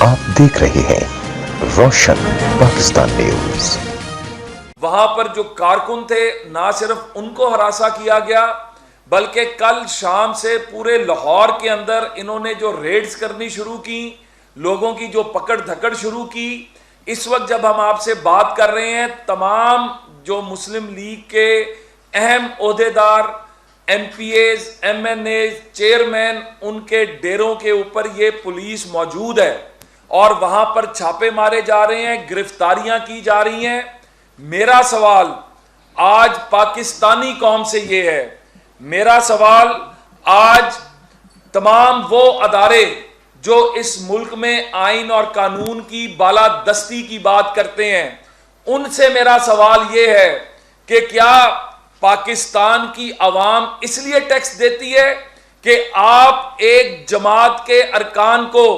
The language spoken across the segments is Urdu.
آپ دیکھ رہے ہیں روشن پاکستان نیوز۔ وہاں پر جو کارکن تھے نہ صرف ان کو ہراساں کیا گیا بلکہ کل شام سے پورے لاہور کے اندر انہوں نے جو ریڈز کرنی شروع کی، لوگوں کی جو پکڑ دھکڑ شروع کی۔ اس وقت جب ہم آپ سے بات کر رہے ہیں تمام جو مسلم لیگ کے اہم عہدیدار، M P As, M N As, chairman, ان کے ڈیروں کے اوپر یہ پولیس موجود ہے اور وہاں پر چھاپے مارے جا رہے ہیں، گرفتاریاں کی جا رہی ہیں۔ میرا سوال آج پاکستانی قوم سے یہ ہے، میرا سوال آج تمام وہ ادارے جو اس ملک میں آئین اور قانون کی بالادستی کی بات کرتے ہیں، ان سے میرا سوال یہ ہے کہ کیا پاکستان کی عوام اس لیے ٹیکس دیتی ہے کہ آپ ایک جماعت کے ارکان کو،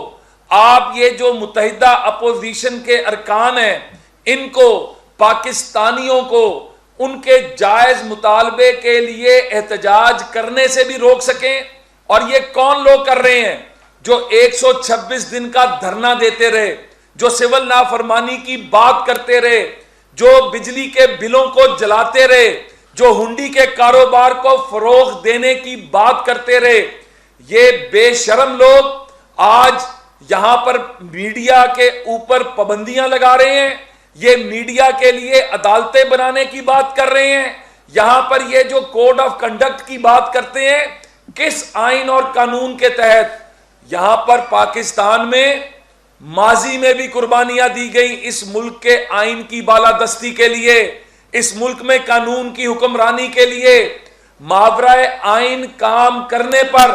آپ یہ جو متحدہ اپوزیشن کے ارکان ہیں، ان کو، پاکستانیوں کو ان کے جائز مطالبے کے لیے احتجاج کرنے سے بھی روک سکیں؟ اور یہ کون لوگ کر رہے ہیں جو 126 دن کا دھرنا دیتے رہے، جو سول نافرمانی کی بات کرتے رہے، جو بجلی کے بلوں کو جلاتے رہے، جو ہنڈی کے کاروبار کو فروغ دینے کی بات کرتے رہے۔ یہ بے شرم لوگ آج یہاں پر میڈیا کے اوپر پابندیاں لگا رہے ہیں، یہ میڈیا کے لیے عدالتیں بنانے کی بات کر رہے ہیں، یہاں پر یہ جو کوڈ آف کنڈکٹ کی بات کرتے ہیں، کس آئین اور قانون کے تحت؟ یہاں پر پاکستان میں ماضی میں بھی قربانیاں دی گئیں اس ملک کے آئین کی بالادستی کے لیے، اس ملک میں قانون کی حکمرانی کے لیے۔ ماورائے آئین کام کرنے پر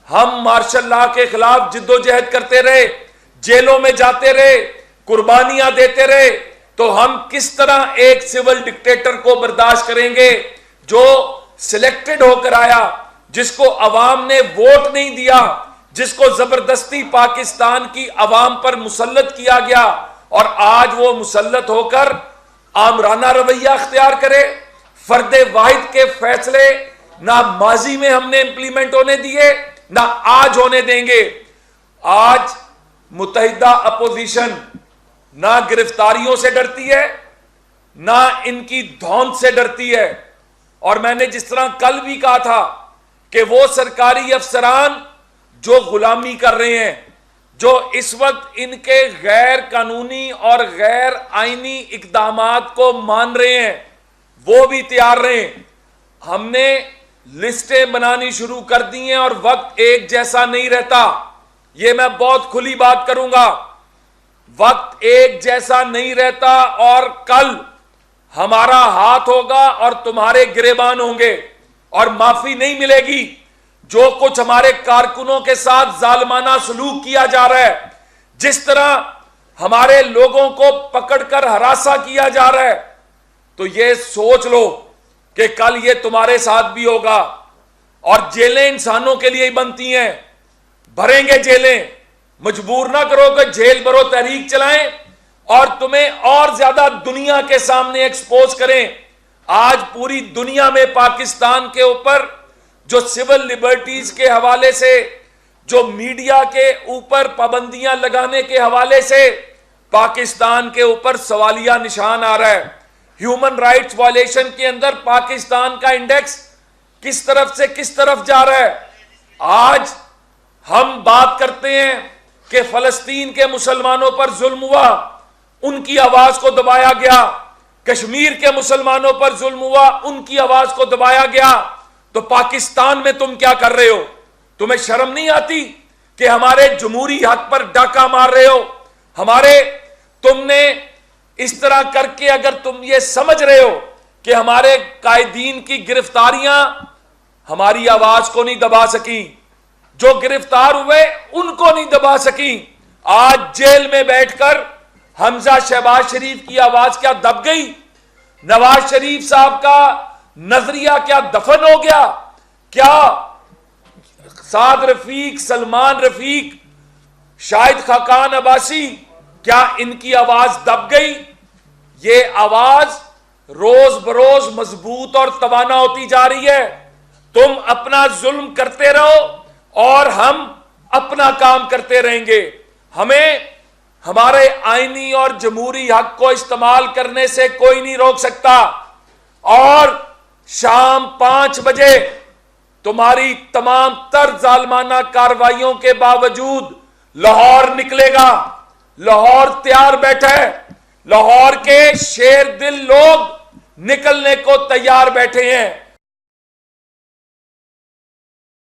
ہم مارشل لا کے خلاف جد و جہد کرتے رہے، جیلوں میں جاتے رہے، قربانیاں دیتے رہے، تو ہم کس طرح ایک سول ڈکٹیٹر کو برداشت کریں گے جو سلیکٹڈ ہو کر آیا، جس کو عوام نے ووٹ نہیں دیا، جس کو زبردستی پاکستان کی عوام پر مسلط کیا گیا، اور آج وہ مسلط ہو کر آمرانہ رویہ اختیار کرے؟ فرد واحد کے فیصلے نہ ماضی میں ہم نے امپلیمنٹ ہونے دیے، نہ آج ہونے دیں گے۔ آج متحدہ اپوزیشن نہ گرفتاریوں سے ڈرتی ہے، نہ ان کی دھوند سے ڈرتی ہے، اور میں نے جس طرح کل بھی کہا تھا کہ وہ سرکاری افسران جو غلامی کر رہے ہیں، جو اس وقت ان کے غیر قانونی اور غیر آئینی اقدامات کو مان رہے ہیں، وہ بھی تیار رہیں۔ ہم نے لسٹیں بنانی شروع کر دی ہیں اور وقت ایک جیسا نہیں رہتا، یہ میں بہت کھلی بات کروں گا، وقت ایک جیسا نہیں رہتا، اور کل ہمارا ہاتھ ہوگا اور تمہارے گریبان ہوں گے، اور معافی نہیں ملے گی۔ جو کچھ ہمارے کارکنوں کے ساتھ ظالمانہ سلوک کیا جا رہا ہے، جس طرح ہمارے لوگوں کو پکڑ کر ہراساں کیا جا رہا ہے، تو یہ سوچ لو کہ کل یہ تمہارے ساتھ بھی ہوگا۔ اور جیلیں انسانوں کے لیے ہی بنتی ہیں، بھریں گے جیلیں، مجبور نہ کرو کہ جیل بھرو تحریک چلائیں اور تمہیں اور زیادہ دنیا کے سامنے ایکسپوز کریں۔ آج پوری دنیا میں پاکستان کے اوپر جو سول لبرٹیز کے حوالے سے، جو میڈیا کے اوپر پابندیاں لگانے کے حوالے سے پاکستان کے اوپر سوالیہ نشان آ رہا ہے۔ ہیومن رائٹس وائلیشن کے اندر پاکستان کا انڈیکس کس طرف سے کس طرف جا رہا ہے۔ آج ہم بات کرتے ہیں کہ فلسطین کے مسلمانوں پر ظلم ہوا، ان کی آواز کو دبایا گیا، کشمیر کے مسلمانوں پر ظلم ہوا، ان کی آواز کو دبایا گیا، تو پاکستان میں تم کیا کر رہے ہو؟ تمہیں شرم نہیں آتی کہ ہمارے جمہوری حق پر ڈاکہ مار رہے ہو؟ تم نے اس طرح کر کے اگر تم یہ سمجھ رہے ہو کہ ہمارے قائدین کی گرفتاریاں ہماری آواز کو نہیں دبا سکی، جو گرفتار ہوئے ان کو نہیں دبا سکی، آج جیل میں بیٹھ کر حمزہ شہباز شریف کی آواز کیا دب گئی؟ نواز شریف صاحب کا نظریہ کیا دفن ہو گیا؟ کیا سعد رفیق، سلمان رفیق، شاہد خاقان عباسی، کیا ان کی آواز دب گئی؟ یہ آواز روز بروز مضبوط اور توانا ہوتی جا رہی ہے۔ تم اپنا ظلم کرتے رہو اور ہم اپنا کام کرتے رہیں گے۔ ہمیں ہمارے آئینی اور جمہوری حق کو استعمال کرنے سے کوئی نہیں روک سکتا. اور شام 5 بجے تمہاری تمام تر ظالمانہ کارروائیوں کے باوجود لاہور نکلے گا. لاہور تیار بیٹھا ہے. لاہور کے شیر دل لوگ نکلنے کو تیار بیٹھے ہیں.